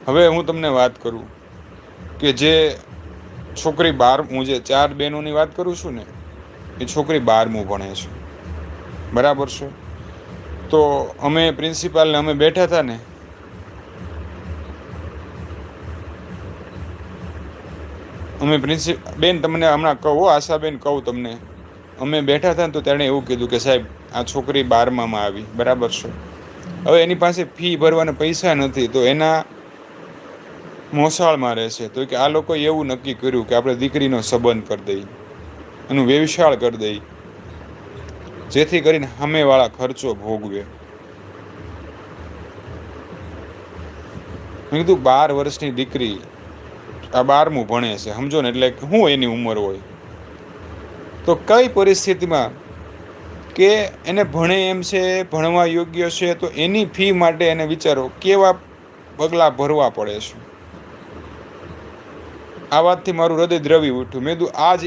હવે હું તમને વાત કરું કે જે છોકરી હું જે 4 બહેનોની વાત કરું છું ને, એ છોકરી 12મું ભણે છે, બરાબર છે. તો અમે પ્રિન્સિપાલને અમે બેઠા હતા ને, બેન તમને હમણાં કહું, આશાબેન કહું તમને, અમે બેઠા હતા ને તો તેણે એવું કીધું કે સાહેબ આ છોકરી 12માં આવી, બરાબર છે. હવે એની પાસે ફી ભરવાના પૈસા નથી, તો એના મોસાળમાં રહેશે. તો કે આ લોકોએ એવું નક્કી કર્યું કે આપણે દીકરીનો સંબંધ કરી દઈએ, એનું વ્યવસાળ કરી દઈએ, જેથી કરીને સામેવાળા ખર્ચો ભોગવે. મેં કીધું 12 વર્ષની દીકરી આ 12મું ભણે છે, સમજો ને, એટલે શું એની ઉંમર હોય, તો કઈ પરિસ્થિતિમાં કે એને ભણે એમ છે, ભણવા યોગ્ય છે, તો એની ફી માટે એને વિચારો કેવા પગલાં ભરવા પડે છે. આ વાતથી મારું હૃદય દ્રવી ઉઠ્યું. મેં કીધું આજ